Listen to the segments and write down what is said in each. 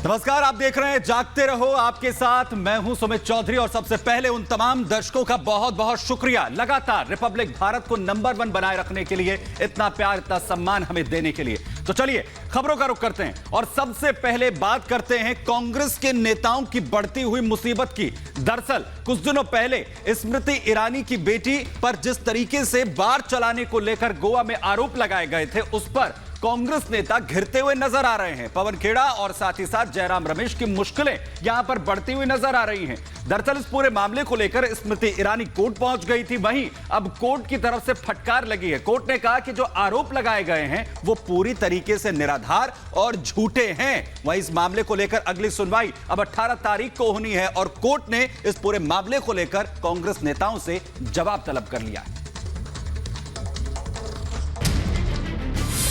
नमस्कार, आप देख रहे हैं जागते रहो, आपके साथ मैं हूं सुमित चौधरी। और सबसे पहले उन तमाम दर्शकों का बहुत बहुत शुक्रिया, लगातार रिपब्लिक भारत को नंबर 1 बनाए रखने के लिए, इतना प्यार, इतना सम्मान हमें देने के लिए। तो चलिए खबरों का रुख करते हैं और सबसे पहले बात करते हैं कांग्रेस के नेताओं की बढ़ती हुई मुसीबत की। दरअसल कुछ दिनों पहले स्मृति ईरानी की बेटी पर जिस तरीके से बार चलाने को लेकर गोवा में आरोप लगाए गए थे, उस पर कांग्रेस नेता घिरते हुए नजर आ रहे हैं। पवन खेड़ा और साथ ही साथ जयराम रमेश की मुश्किलें यहां पर बढ़ती हुई नजर आ रही हैं। दरअसल इस पूरे मामले को लेकर स्मृति ईरानी कोर्ट पहुंच गई थी। वहीं अब कोर्ट की तरफ से फटकार लगी है। कोर्ट ने कहा कि जो आरोप लगाए गए हैं वो पूरी तरीके से निराधार और झूठे हैं। वहीं इस मामले को लेकर अगली सुनवाई अब 18 तारीख को होनी है और कोर्ट ने इस पूरे मामले को लेकर कांग्रेस नेताओं से जवाब तलब कर लिया है।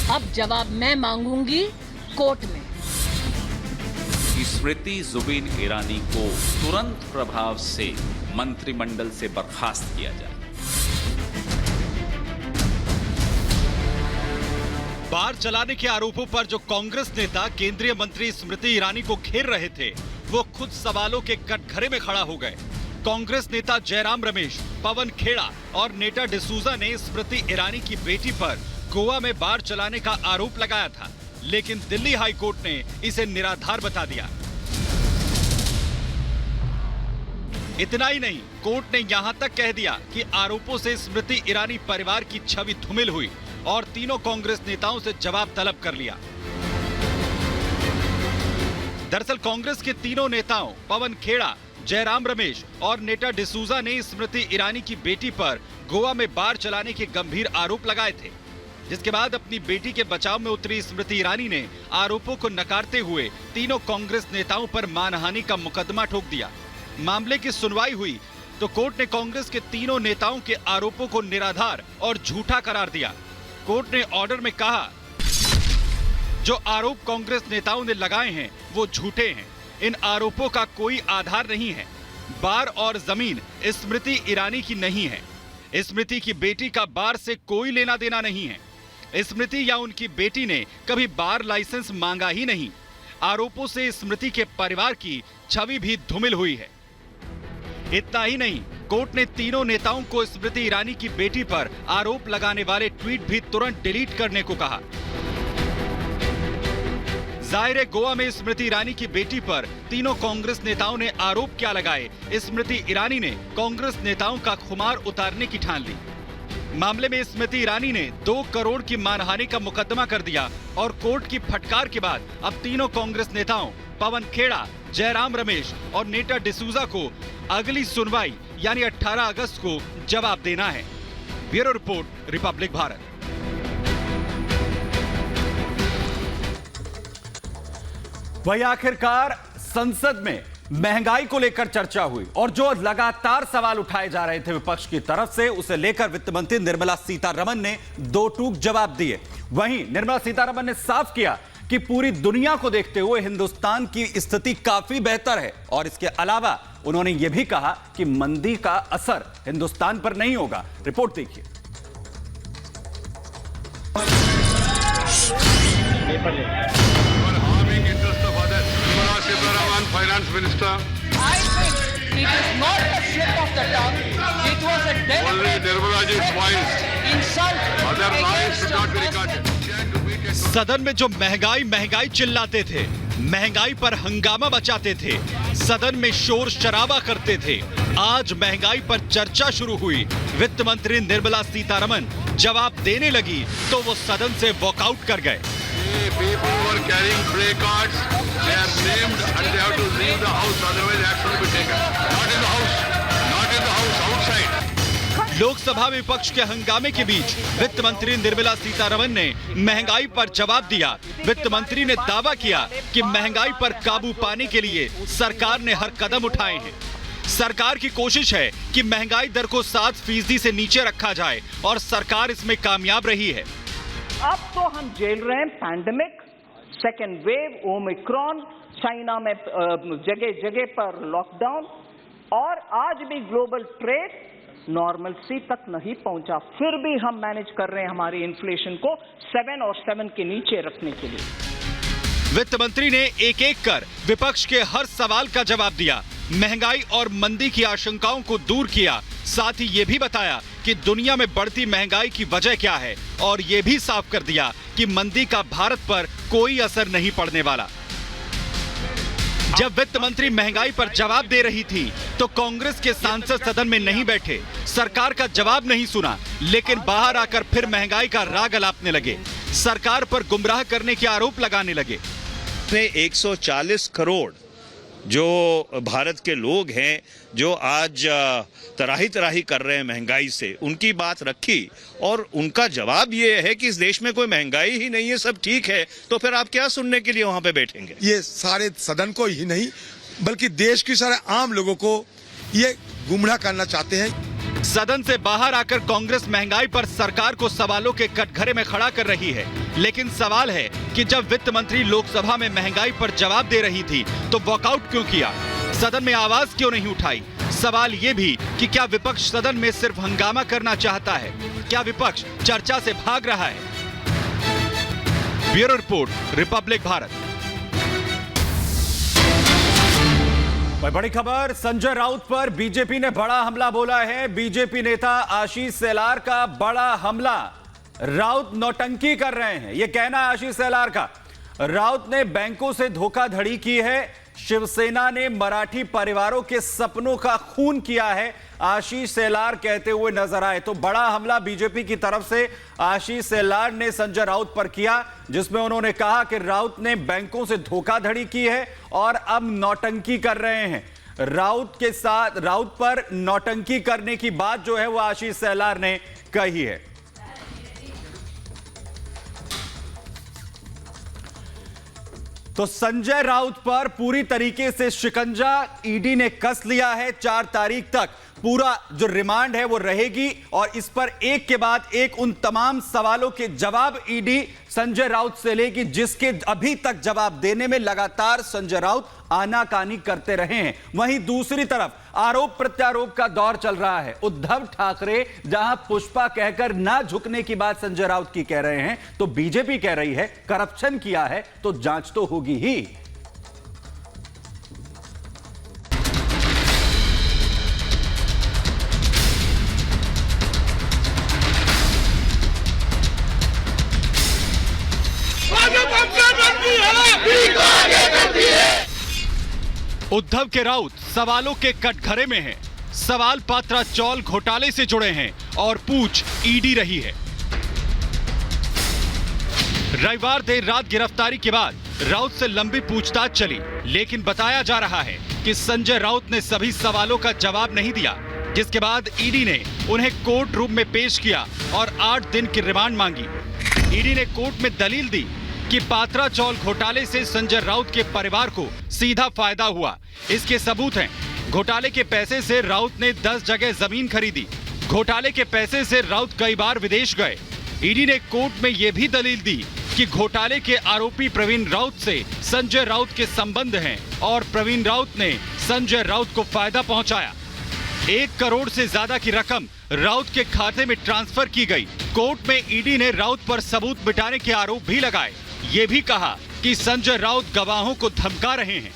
अब जवाब मैं मांगूंगी कोर्ट में। स्मृति जुबिन ईरानी को तुरंत प्रभाव से मंत्रिमंडल से बर्खास्त किया जाए। बार चलाने के आरोपों पर जो कांग्रेस नेता केंद्रीय मंत्री स्मृति ईरानी को घेर रहे थे, वो खुद सवालों के कटघरे में खड़ा हो गए। कांग्रेस नेता जयराम रमेश, पवन खेड़ा और नेटा डिसूजा ने स्मृति ईरानी की बेटी पर गोवा में बार चलाने का आरोप लगाया था, लेकिन दिल्ली हाई कोर्ट ने इसे निराधार बता दिया। इतना ही नहीं, कोर्ट ने यहां तक कह दिया कि आरोपों से स्मृति ईरानी परिवार की छवि धूमिल हुई और तीनों कांग्रेस नेताओं से जवाब तलब कर लिया। दरअसल कांग्रेस के तीनों नेताओं पवन खेड़ा, जयराम रमेश और नेटा डिसूजा ने स्मृति ईरानी की बेटी पर गोवा में बार चलाने के गंभीर आरोप लगाए थे, जिसके बाद अपनी बेटी के बचाव में उतरी स्मृति ईरानी ने आरोपों को नकारते हुए तीनों कांग्रेस नेताओं पर मानहानि का मुकदमा ठोक दिया। मामले की सुनवाई हुई तो कोर्ट ने कांग्रेस के तीनों नेताओं के आरोपों को निराधार और झूठा करार दिया। कोर्ट ने ऑर्डर में कहा, जो आरोप कांग्रेस नेताओं ने लगाए हैं वो झूठे हैं, इन आरोपों का कोई आधार नहीं है। बार और जमीन स्मृति ईरानी की नहीं है। स्मृति की बेटी का बार से कोई लेना देना नहीं है। स्मृति या उनकी बेटी ने कभी बार लाइसेंस मांगा ही नहीं। आरोपों से स्मृति के परिवार की छवि भी धूमिल हुई है। इतना ही नहीं, कोर्ट ने तीनों नेताओं को स्मृति ईरानी की बेटी पर आरोप लगाने वाले ट्वीट भी तुरंत डिलीट करने को कहा। जाहिर है, गोवा में स्मृति ईरानी की बेटी पर तीनों कांग्रेस नेताओं ने आरोप क्या लगाए, स्मृति ईरानी ने कांग्रेस नेताओं का खुमार उतारने की ठान ली। मामले में स्मृति ईरानी ने 2 करोड़ की मानहानि का मुकदमा कर दिया और कोर्ट की फटकार के बाद अब तीनों कांग्रेस नेताओं पवन खेड़ा, जयराम रमेश और नेटा डिसूजा को अगली सुनवाई यानी 18 अगस्त को जवाब देना है। Bureau report, Republic Bharat. वही आखिरकार संसद में महंगाई को लेकर चर्चा हुई और जो लगातार सवाल उठाए जा रहे थे विपक्ष की तरफ से, उसे लेकर वित्त मंत्री निर्मला सीतारमण ने 2 टूक जवाब दिए। वहीं निर्मला सीतारमण ने साफ किया कि पूरी दुनिया को देखते हुए हिंदुस्तान की स्थिति काफी बेहतर है और इसके अलावा उन्होंने यह भी कहा कि मंदी का असर हिंदुस्तान पर नहीं होगा। रिपोर्ट देखिए। Finance Minister. I think it is not a slip of the tongue. It was a Only Nirmalaji's voice. insult. Other lies should not be recorded. सदन में जो महंगाई चिल्लाते थे, महंगाई पर हंगामा मचाते थे, सदन में शोर शराबा करते थे, आज महंगाई पर चर्चा शुरू हुई। वित्त मंत्री निर्मला सीतारमण जवाब देने लगी तो वो सदन से वॉकआउट कर गए। People were carrying play cards. They are named and they have to leave the house. Otherwise, action will be taken. Not in the house. Not in the house. Outside. Lok Sabha में विपक्ष के हंगामे के बीच वित्त मंत्री निर्मला सीतारमण ने महंगाई पर जवाब दिया। वित्त मंत्री ने दावा किया कि महंगाई पर काबू पाने के लिए सरकार ने हर कदम उठाए हैं। सरकार की कोशिश है कि महंगाई दर को 7% से नीचे रखा जाए और सरकार इसमें कामयाब रही है। अब तो हम झेल रहे हैं pandemic, second wave, Omicron, China में जगह जगह पर लॉकडाउन और आज भी ग्लोबल ट्रेड नॉर्मलसी तक नहीं पहुंचा। फिर भी हम मैनेज कर रहे हैं हमारी इन्फ्लेशन को 7 और 7 के नीचे रखने के लिए। वित्त मंत्री ने एक एक कर विपक्ष के हर सवाल का जवाब दिया, महंगाई और मंदी की आशंकाओं को दूर किया। साथ ही ये भी बताया कि दुनिया में बढ़ती महंगाई की वजह क्या है और ये भी साफ कर दिया कि मंदी का भारत पर कोई असर नहीं पड़ने वाला। जब वित्त मंत्री महंगाई पर जवाब दे रही थी तो कांग्रेस के सांसद सदन में नहीं बैठे, सरकार का जवाब नहीं सुना, लेकिन बाहर आकर फिर महंगाई का राग अलापने लगे, सरकार पर गुमराह करने के आरोप लगाने लगे। 140 करोड़ जो भारत के लोग हैं जो आज तराही तराही कर रहे हैं महंगाई से, उनकी बात रखी और उनका जवाब ये है कि इस देश में कोई महंगाई ही नहीं है, सब ठीक है, तो फिर आप क्या सुनने के लिए वहां पे बैठेंगे? ये सारे सदन को ही नहीं बल्कि देश के सारे आम लोगों को ये गुमराह करना चाहते हैं। सदन से बाहर आकर कांग्रेस महंगाई पर सरकार को सवालों के कटघरे में खड़ा कर रही है, लेकिन सवाल है कि जब वित्त मंत्री लोकसभा में महंगाई पर जवाब दे रही थी तो वॉकआउट क्यों किया, सदन में आवाज क्यों नहीं उठाई? सवाल ये भी कि क्या विपक्ष सदन में सिर्फ हंगामा करना चाहता है, क्या विपक्ष चर्चा से भाग रहा है? Bureau report, Republic Bharat. बड़ी खबर, संजय राउत पर बीजेपी ने बड़ा हमला बोला है। बीजेपी नेता आशीष सेलार का बड़ा हमला, राउत नौटंकी कर रहे हैं, यह कहना है आशीष सेलार का। राउत ने बैंकों से धोखाधड़ी की है, शिवसेना ने मराठी परिवारों के सपनों का खून किया है, आशीष सेलार कहते हुए नजर आए। तो बड़ा हमला बीजेपी की तरफ से आशीष सेलार ने संजय राउत पर किया, जिसमें उन्होंने कहा कि राउत ने बैंकों से धोखाधड़ी की है और अब नौटंकी कर रहे हैं। राउत पर नौटंकी करने की बात जो है वो आशीष सेलार ने कही है। तो संजय राउत पर पूरी तरीके से शिकंजा ईडी ने कस लिया है। 4 तारीख तक पूरा जो रिमांड है वो रहेगी और इस पर एक के बाद एक उन तमाम सवालों के जवाब ईडी संजय राउत से लेगी, जिसके अभी तक जवाब देने में लगातार संजय राउत आनाकानी करते रहे हैं। वहीं दूसरी तरफ आरोप प्रत्यारोप का दौर चल रहा है। उद्धव ठाकरे जहां पुष्पा कहकर ना झुकने की बात संजय राउत की कह रहे हैं, तो बीजेपी कह रही है करप्शन किया है तो जांच तो होगी ही। उद्धव के राउत सवालों के कटघरे में हैं। सवाल पात्रा चौल घोटाले से जुड़े हैं और पूछ ईडी रही है। रविवार देर रात गिरफ्तारी के बाद राउत से लंबी पूछताछ चली, लेकिन बताया जा रहा है कि संजय राउत ने सभी सवालों का जवाब नहीं दिया, जिसके बाद ईडी ने उन्हें कोर्ट रूम में पेश किया और 8 दिन की रिमांड मांगी। ईडी ने कोर्ट में दलील दी कि पात्रा चौल घोटाले से संजय राउत के परिवार को सीधा फायदा हुआ। इसके सबूत हैं। घोटाले के पैसे से राउत ने 10 जगह जमीन खरीदी। घोटाले के पैसे से राउत कई बार विदेश गए। ईडी ने कोर्ट में यह भी दलील दी कि घोटाले के आरोपी प्रवीण राउत से संजय राउत के संबंध हैं और प्रवीण राउत ने संजय राउत को फायदा पहुंचाया। 1 करोड़ से ज्यादा की रकम राउत के खाते में ट्रांसफर की गई। कोर्ट में ईडी ने राउत पर सबूत मिटाने के आरोप भी लगाए। ये भी कहा कि संजय राउत गवाहों को धमका रहे हैं।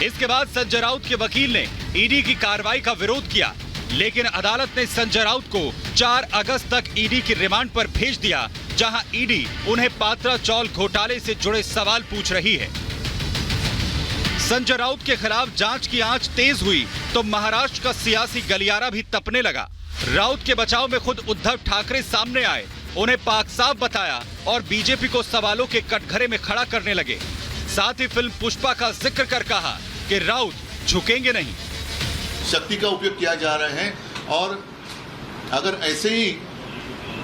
इसके बाद संजय राउत के वकील ने ईडी की कार्रवाई का विरोध किया, लेकिन अदालत ने संजय राउत को 4 अगस्त तक ईडी की रिमांड पर भेज दिया, जहां ईडी उन्हें पात्रा चौल घोटाले से जुड़े सवाल पूछ रही है। संजय राउत के खिलाफ जांच की आंच तेज हुई तो महाराष्ट्र का सियासी गलियारा भी तपने लगा। राउत के बचाव में खुद उद्धव ठाकरे सामने आए, उन्हें पाक साफ बताया और बीजेपी को सवालों के कटघरे में खड़ा करने लगे। साथ ही फिल्म पुष्पा का जिक्र कर कहा कि राउत झुकेंगे नहीं। शक्ति का उपयोग किया जा रहा है और अगर ऐसे ही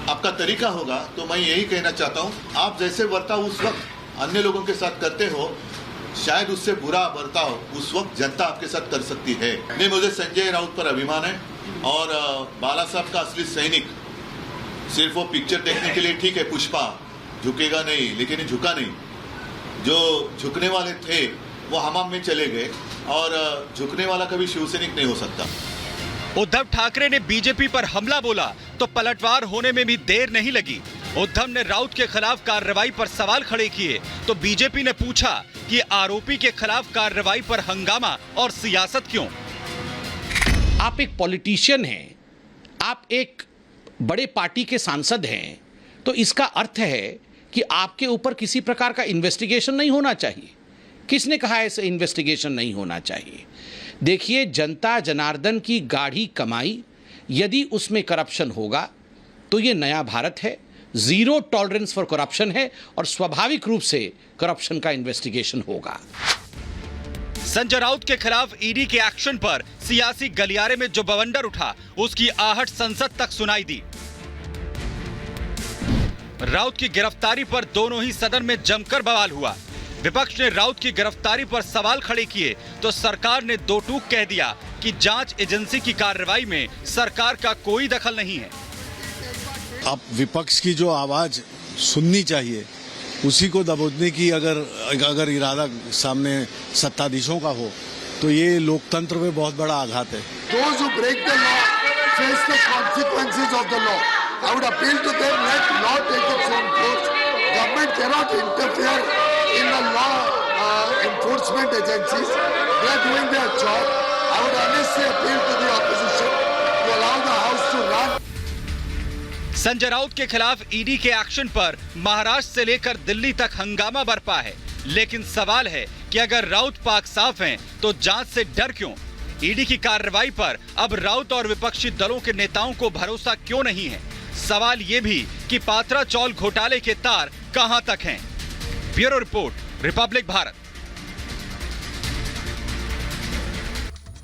आपका तरीका होगा तो मैं यही कहना चाहता हूं, आप जैसे बर्ताव उस वक्त अन्य लोगों के साथ करते हो, शायद उससे बुरा बर्ताव उस वक्त जनता आपके साथ कर सकती है। नहीं, मुझे संजय राउत पर अभिमान है और बाला साहब का असली सैनिक सिर्फ वो पिक्चर देखने के लिए ठीक है, पुष्पा झुकेगा नहीं, लेकिन ये झुका नहीं। जो झुकने वाले थे वो हमाम में चले गए और झुकने वाला कभी शिवसैनिक नहीं हो सकता। उद्धव ठाकरे ने बीजेपी पर हमला बोला तो पलटवार होने में भी देर नहीं लगी। उद्धव ने राउत के खिलाफ कार्रवाई पर सवाल खड़े किए तो बीजेपी ने पूछा कि आरोपी के खिलाफ कार्रवाई पर हंगामा और सियासत क्यों? आप एक पॉलिटिशियन हैं, आप एक बड़े पार्टी के सांसद हैं, तो इसका अर्थ है कि आपके ऊपर किसी प्रकार का इन्वेस्टिगेशन नहीं होना चाहिए। किसने कहा ऐसे इन्वेस्टिगेशन नहीं होना चाहिए? देखिए, जनता जनार्दन की गाढ़ी कमाई, यदि उसमें करप्शन होगा तो ये नया भारत है, जीरो टॉलरेंस फॉर करप्शन है और स्वाभाविक रूप से करप्शन का इन्वेस्टिगेशन होगा। संजय राउत के खिलाफ ईडी के एक्शन पर सियासी गलियारे में जो बवंडर उठा, उसकी आहट संसद तक सुनाई दी। राउत की गिरफ्तारी पर दोनों ही सदन में जमकर बवाल हुआ। विपक्ष ने राउत की गिरफ्तारी पर सवाल खड़े किए तो सरकार ने दो टूक कह दिया कि जांच एजेंसी की कार्रवाई में सरकार का कोई दखल नहीं है। अब विपक्ष की जो आवाज सुननी चाहिए, उसी को दबोचने की अगर इरादा सामने सत्ताधीशों का हो तो ये लोकतंत्र में बहुत बड़ा आघात है। Those who break the law face the consequences of the law. I would appeal to them, let law take its own course. Government cannot interfere in the law enforcement agencies. They are doing their job. I would honestly appeal to the opposition to allow the House to run. Sanjay Raut के खिलाफ ED के action पर महाराष्ट्र से लेकर दिल्ली तक हंगामा बरपा है, लेकिन सवाल है कि अगर राउत पाक साफ हैं, तो जांच से डर क्यों? ईडी की कार्रवाई पर अब राउत और विपक्षी दलों के नेताओं को भरोसा क्यों नहीं है? सवाल ये भी कि पात्रा चौल घोटाले के तार कहां तक हैं? Bureau report, Republic Bharat.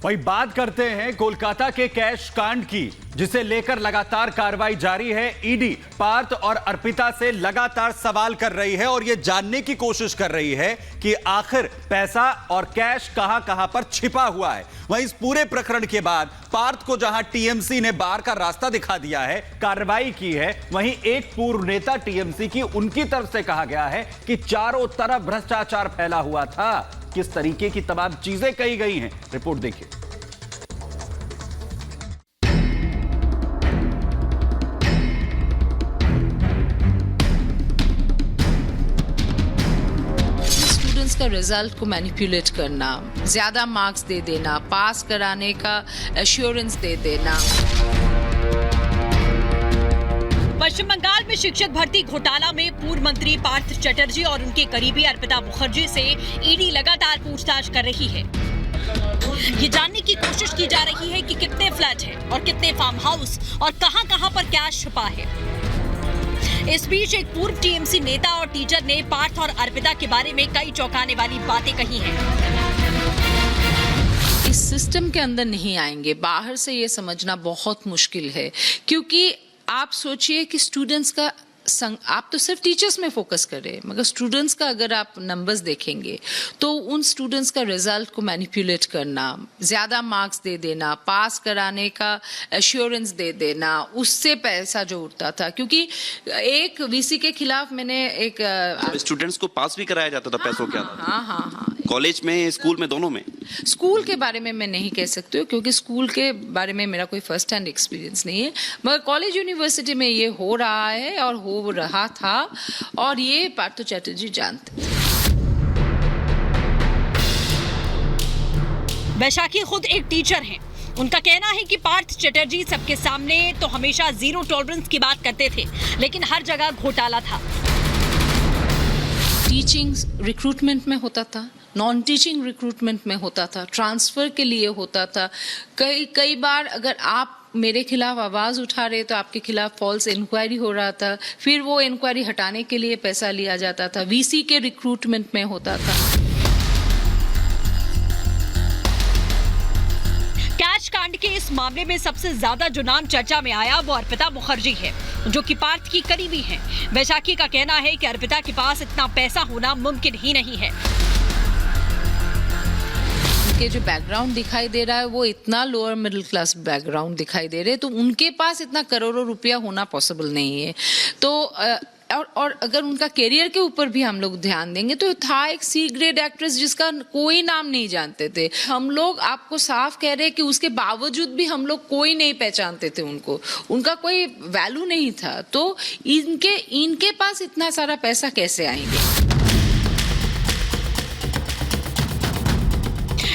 वही बात करते हैं कोलकाता के कैश कांड की, जिसे लेकर लगातार कार्रवाई जारी है। ईडी पार्थ और अर्पिता से लगातार सवाल कर रही है और यह जानने की कोशिश कर रही है कि आखिर पैसा और कैश कहां पर छिपा हुआ है। वहीं इस पूरे प्रकरण के बाद पार्थ को जहां टीएमसी ने बाहर का रास्ता दिखा दिया है, कार्रवाई की है, वहीं एक पूर्व नेता टीएमसी की उनकी तरफ से कहा गया है कि चारों तरफ भ्रष्टाचार फैला हुआ था। किस तरीके की तमाम चीजें कही गई हैं, रिपोर्ट देखिए। स्टूडेंट्स का रिजल्ट को मैनिपुलेट करना, ज्यादा मार्क्स दे देना, पास कराने का एश्योरेंस दे देना। पश्चिम बंगाल में शिक्षक भर्ती घोटाला में पूर्व मंत्री पार्थ चटर्जी और उनके करीबी अर्पिता मुखर्जी से ईडी लगातार पूछताछ कर रही है। ये जानने की कोशिश की जा रही है कि कितने फ्लैट हैं और कितने फार्म हाउस और कहां-कहां पर कैश छुपा है। इस बीच एक पूर्व टीएमसी नेता और टीचर ने पार्थ और अर्पिता के बारे में कई चौंकाने वाली बातें कही हैं। इस सिस्टम के अंदर नहीं आएंगे, बाहर से ये समझना बहुत मुश्किल है, क्योंकि आप सोचिए कि स्टूडेंट्स का आप तो सिर्फ टीचर्स में फोकस कर रहे हैं, मगर स्टूडेंट्स का अगर आप नंबर्स देखेंगे तो उन स्टूडेंट्स का रिजल्ट को मैनिपुलेट करना, ज्यादा मार्क्स दे देना, पास कराने का एश्योरेंस दे देना, उससे पैसा जो उठता था। क्योंकि एक वीसी के खिलाफ मैंने एक स्टूडेंट्स को पास भी कराया जाता था पैसों के आधार। हाँ, कॉलेज में, स्कूल में, दोनों में। स्कूल के बारे में मैं नहीं कह सकती हूँ, क्योंकि स्कूल के बारे में मेरा कोई फर्स्ट हैंड एक्सपीरियंस नहीं है, मगर कॉलेज यूनिवर्सिटी में ये हो रहा है और हो रहा था, और ये पार्थ चटर्जी जानते थे। वैशाखी खुद एक टीचर हैं। उनका कहना है कि पार्थ चटर्जी सबके सामने तो हमेशा जीरो टॉलरेंस की बात करते थे, लेकिन हर जगह घोटाला था। टीचिंग रिक्रूटमेंट में होता था, नॉन टीचिंग रिक्रूटमेंट में होता था, ट्रांसफर के लिए होता था। कई बार अगर आप मेरे खिलाफ आवाज उठा रहे तो आपके खिलाफ फॉल्स इंक्वायरी हो रहा था, फिर वो इंक्वायरी हटाने के लिए पैसा लिया जाता था। वीसी के रिक्रूटमेंट में होता था। कैश कांड के इस मामले में सबसे ज्यादा जो नाम चर्चा में आया वो अर्पिता मुखर्जी है, जो कि पार्थ की करीबी है। वैशाखी का कहना है कि अर्पिता के पास इतना पैसा होना मुमकिन ही नहीं है। उनके जो बैकग्राउंड दिखाई दे रहा है वो इतना लोअर मिडिल क्लास बैकग्राउंड दिखाई दे रहे, तो उनके पास इतना करोड़ों रुपया होना पॉसिबल नहीं है। तो और अगर उनका करियर के ऊपर भी हम लोग ध्यान देंगे तो था एक सी ग्रेड एक्ट्रेस जिसका कोई नाम नहीं जानते थे हम लोग। आपको साफ कह रहे हैं कि उसके बावजूद भी हम लोग कोई नहीं पहचानते थे उनको, उनका कोई वैल्यू नहीं था। तो इनके पास इतना सारा पैसा कैसे आएंगे?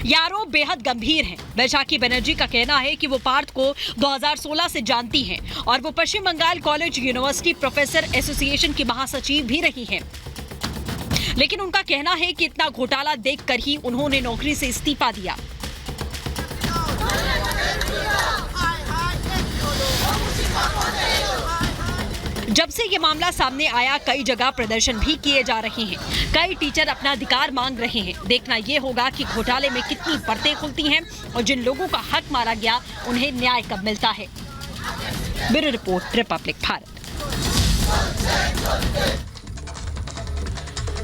ये आरोप बेहद गंभीर है। वैशाखी बनर्जी का कहना है कि वो पार्थ को 2016 से जानती हैं और वो Paschim Bengal college university professor association की महासचिव भी रही हैं। लेकिन उनका कहना है कि इतना घोटाला देखकर ही उन्होंने नौकरी से इस्तीफा दिया। जब से ये मामला सामने आया कई जगह प्रदर्शन भी किए जा रहे हैं, कई टीचर अपना अधिकार मांग रहे हैं। देखना ये होगा कि घोटाले में कितनी परतें खुलती हैं और जिन लोगों का हक मारा गया उन्हें न्याय कब मिलता है। Bureau report, Republic Bharat.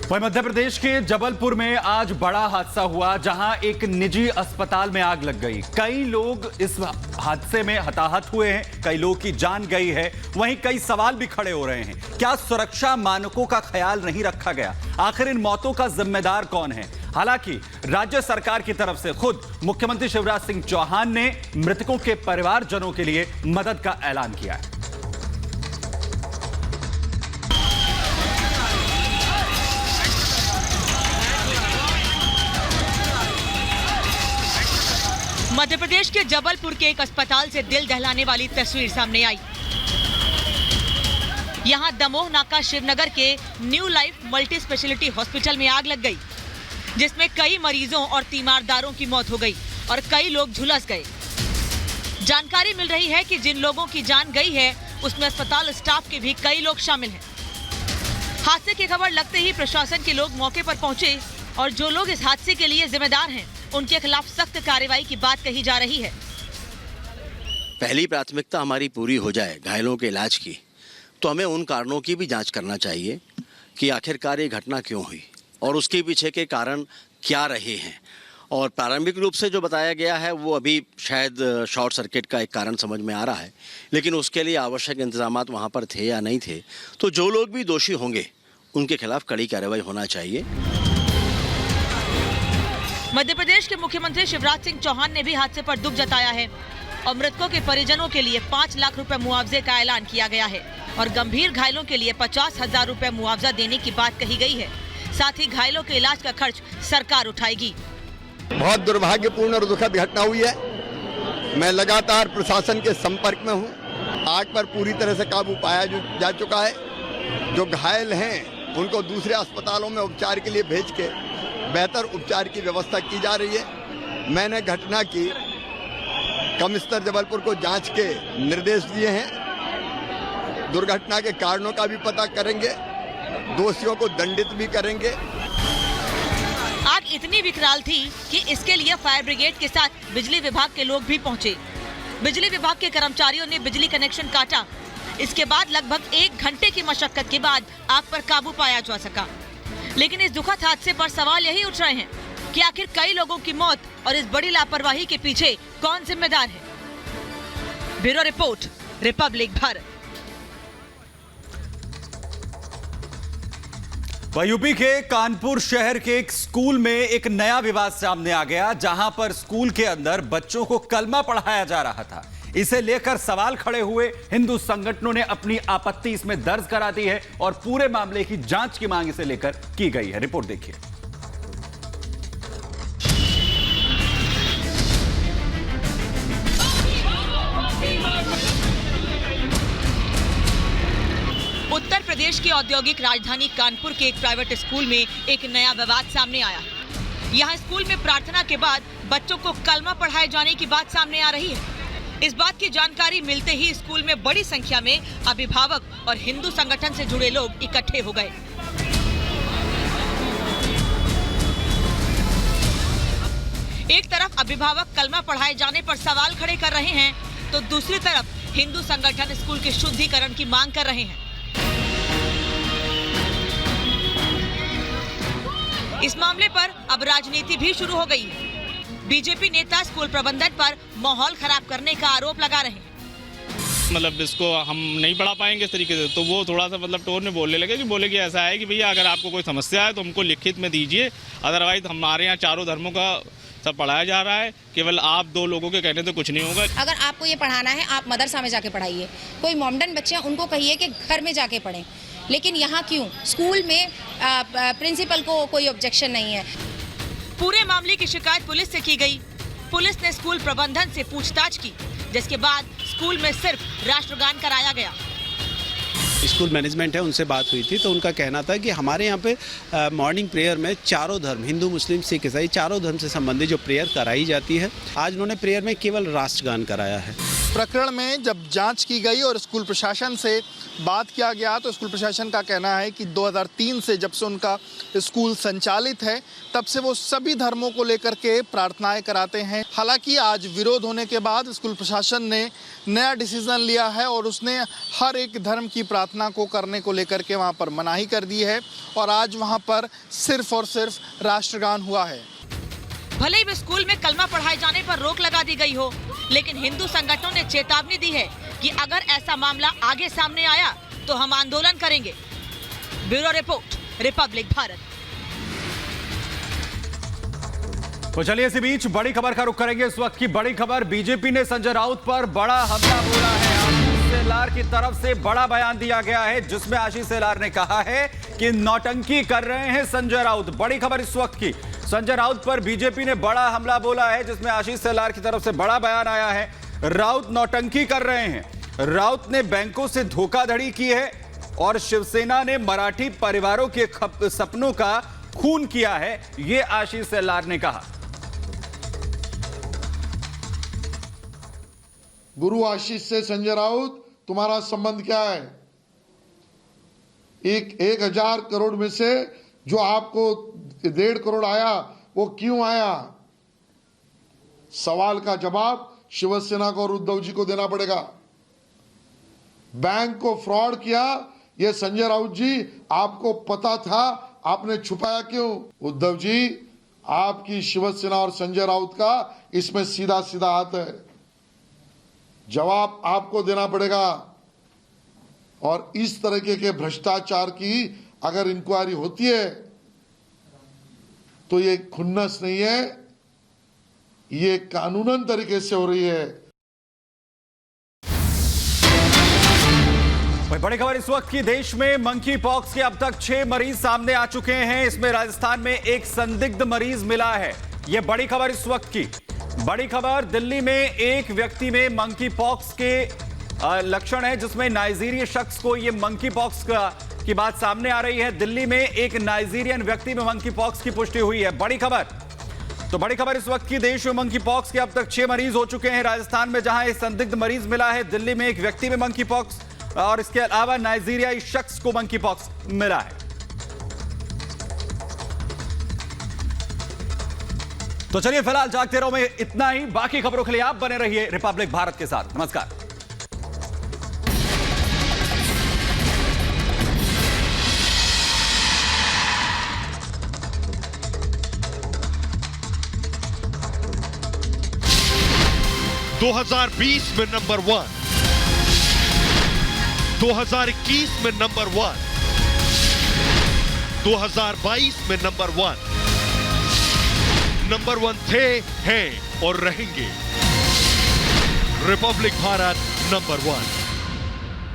वहीं मध्य प्रदेश के जबलपुर में आज बड़ा हादसा हुआ जहां एक निजी अस्पताल में आग लग गई। कई लोग इस हादसे में हताहत हुए हैं, कई लोगों की जान गई है। वहीं कई सवाल भी खड़े हो रहे हैं, क्या सुरक्षा मानकों का ख्याल नहीं रखा गया? आखिर इन मौतों का जिम्मेदार कौन है? हालांकि राज्य सरकार की तरफ से खुद मुख्यमंत्री शिवराज सिंह चौहान ने मृतकों के परिवारजनों के लिए मदद का ऐलान किया है। मध्य प्रदेश के जबलपुर के एक अस्पताल से दिल दहलाने वाली तस्वीर सामने आई। यहां दमोह नाका शिवनगर के new life multi speciality hospital में आग लग गई, जिसमें कई मरीजों और तीमारदारों की मौत हो गई और कई लोग झुलस गए। जानकारी मिल रही है कि जिन लोगों की जान गई है उसमें अस्पताल स्टाफ के भी कई लोग शामिल हैं। हादसे की खबर लगते ही प्रशासन के लोग मौके पर पहुंचे और जो लोग इस हादसे के लिए जिम्मेदार हैं उनके खिलाफ सख्त कार्रवाई की बात कही जा रही है। पहली प्राथमिकता हमारी पूरी हो जाए घायलों के इलाज की, तो हमें उन कारणों की भी जांच करना चाहिए कि आखिरकार ये घटना क्यों हुई और उसके पीछे के कारण क्या रहे हैं। और प्रारंभिक रूप से जो बताया गया है वो अभी शायद शॉर्ट सर्किट का एक कारण समझ में आ रहा है, लेकिन उसके लिए आवश्यक इंतजामात वहाँ पर थे या नहीं थे। तो जो लोग भी दोषी होंगे उनके खिलाफ कड़ी कार्रवाई होना चाहिए। मध्य प्रदेश के मुख्यमंत्री शिवराज सिंह चौहान ने भी हादसे पर दुख जताया है और मृतकों के परिजनों के लिए 5 लाख रुपए मुआवजे का ऐलान किया गया है और गंभीर घायलों के लिए 50,000 रुपए मुआवजा देने की बात कही गई है। साथ ही घायलों के इलाज का खर्च सरकार उठाएगी। बहुत दुर्भाग्यपूर्ण और दुखद घटना हुई है। मैं लगातार प्रशासन के संपर्क में हूँ। आग पर पूरी तरह से काबू पाया जा चुका है। जो घायल हैं उनको दूसरे अस्पतालों में उपचार के लिए भेज के बेहतर उपचार की व्यवस्था की जा रही है। मैंने घटना की कमिश्नर जबलपुर को जांच के निर्देश दिए हैं। दुर्घटना के कारणों का भी पता करेंगे, दोषियों को दंडित भी करेंगे। आग इतनी विकराल थी कि इसके लिए फायर ब्रिगेड के साथ बिजली विभाग के लोग भी पहुंचे। बिजली विभाग के कर्मचारियों ने बिजली कनेक्शन काटा। इसके बाद लगभग 1 घंटे की मशक्कत के बाद आग पर काबू पाया जा सका। लेकिन इस दुखद हादसे पर सवाल यही उठ रहे हैं कि आखिर कई लोगों की मौत और इस बड़ी लापरवाही के पीछे कौन जिम्मेदार है। Bureau report, Republic Bharat. UP के कानपुर शहर के एक स्कूल में एक नया विवाद सामने आ गया, जहां पर स्कूल के अंदर बच्चों को कलमा पढ़ाया जा रहा था। इसे लेकर सवाल खड़े हुए। हिंदू संगठनों ने अपनी आपत्ति इसमें दर्ज करा दी है और पूरे मामले की जांच की मांग इसे लेकर की गई है। रिपोर्ट देखिए। उत्तर प्रदेश की औद्योगिक राजधानी कानपुर के एक प्राइवेट स्कूल में एक नया विवाद सामने आया। यहाँ स्कूल में प्रार्थना के बाद बच्चों को कलमा पढ़ाए जाने की बात सामने आ रही है। इस बात की जानकारी मिलते ही स्कूल में बड़ी संख्या में अभिभावक और हिंदू संगठन से जुड़े लोग इकट्ठे हो गए। एक तरफ अभिभावक कलमा पढ़ाए जाने पर सवाल खड़े कर रहे हैं, तो दूसरी तरफ हिंदू संगठन स्कूल के शुद्धिकरण की मांग कर रहे हैं। इस मामले पर अब राजनीति भी शुरू हो गई है। बीजेपी नेता स्कूल प्रबंधन पर माहौल खराब करने का आरोप लगा रहे हैं। मतलब इसको हम नहीं पढ़ा पाएंगे इस तरीके से। तो वो थोड़ा सा मतलब टोन में बोलने लगे कि बोले कि ऐसा है कि भैया अगर आपको कोई समस्या है तो हमको लिखित में दीजिए, अदरवाइज हमारे यहाँ चारों धर्मों का सब पढ़ाया जा रहा है, केवल आप 2 लोगों के कहने से कुछ नहीं होगा। अगर आपको ये पढ़ाना है आप मदरसा में जाके पढ़ाइए, कोई मॉमडन बच्चे हैं उनको कहिए कि घर में जाके पढ़ें, लेकिन यहाँ क्यों स्कूल में प्रिंसिपल को कोई ऑब्जेक्शन नहीं है। पूरे मामले की शिकायत पुलिस से की गई। पुलिस ने स्कूल प्रबंधन से पूछताछ की, जिसके बाद स्कूल में सिर्फ राष्ट्रगान कराया गया। स्कूल मैनेजमेंट है, उनसे बात हुई थी तो उनका कहना था कि हमारे यहाँ पे मॉर्निंग प्रेयर में चारों धर्म, हिंदू मुस्लिम सिख ईसाई, चारों धर्म से संबंधित जो प्रेयर कराई जाती है, आज उन्होंने प्रेयर में केवल राष्ट्रगान कराया है। प्रकरण में जब जांच की गई और स्कूल प्रशासन से बात किया गया तो स्कूल प्रशासन का कहना है कि 2003 से जब से उनका स्कूल संचालित है तब से वो सभी धर्मों को लेकर के प्रार्थनाएं कराते हैं। हालांकि आज विरोध होने के बाद स्कूल प्रशासन ने नया डिसीजन लिया है और उसने हर एक धर्म की प्रार्थना को करने को लेकर के वहाँ पर मनाही कर दी है और आज वहाँ पर सिर्फ और सिर्फ राष्ट्रगान हुआ है। भले ही स्कूल में कलमा पढ़ाए जाने पर रोक लगा दी गई हो, लेकिन हिंदू संगठनों ने चेतावनी दी है कि अगर ऐसा मामला आगे सामने आया तो हम आंदोलन करेंगे। Bureau report, Republic Bharat. तो चलिए इसी बीच बड़ी खबर का रुख करेंगे। इस वक्त की बड़ी खबर, बीजेपी ने संजय राउत पर बड़ा हमला बोला है। आशीष सेलार की तरफ से बड़ा बयान दिया गया है जिसमें आशीष सेलार ने कहा है कि नौटंकी कर रहे हैं संजय राउत। बड़ी खबर इस वक्त की, संजय राउत पर बीजेपी ने बड़ा हमला बोला है जिसमें आशीष सेलार की तरफ से बड़ा बयान आया है। राउत नौटंकी कर रहे हैं। राउत ने बैंकों से धोखाधड़ी की है और शिवसेना ने मराठी परिवारों के सपनों का खून किया है, ये आशीष सेलार ने कहा। गुरु आशीष से संजय राउत तुम्हारा संबंध क्या है? 1,000 करोड़ में से जो आपको 1.5 करोड़ आया वो क्यों आया? सवाल का जवाब शिवसेना को और उद्धव जी को देना पड़ेगा। बैंक को फ्रॉड किया ये संजय राउत जी, आपको पता था, आपने छुपाया क्यों? उद्धव जी, आपकी शिवसेना और संजय राउत का इसमें सीधा सीधा हाथ है, जवाब आपको देना पड़ेगा। और इस तरीके के भ्रष्टाचार की अगर इंक्वायरी होती है तो ये खुन्नस नहीं है, ये कानूनन तरीके से हो रही है। बड़ी खबर इस वक्त की, देश में मंकी पॉक्स के अब तक 6 मरीज सामने आ चुके हैं। इसमें राजस्थान में एक संदिग्ध मरीज मिला है। यह बड़ी खबर इस वक्त की। बड़ी खबर, दिल्ली में एक व्यक्ति में मंकी पॉक्स के लक्षण है जिसमें नाइजीरियन शख्स को यह मंकी पॉक्स की बात सामने आ रही है। दिल्ली में एक नाइजीरियन व्यक्ति में मंकी पॉक्स की पुष्टि हुई है। बड़ी खबर, तो बड़ी खबर इस वक्त की, देश में मंकी पॉक्स के अब तक 6 मरीज हो चुके हैं। राजस्थान में जहां एक संदिग्ध मरीज मिला है, दिल्ली में एक व्यक्ति में मंकी पॉक्स और इसके अलावा नाइजीरियाई शख्स को मंकी पॉक्स मिला है। तो चलिए फिलहाल जागते रहो में इतना ही। बाकी खबरों के लिए आप बने रहिए रिपब्लिक भारत के साथ। नमस्कार। में नंबर 1, 2021 में नंबर 1, 2022 में नंबर 1, नंबर 1 थे, हैं और रहेंगे। Republic Bharat number 1।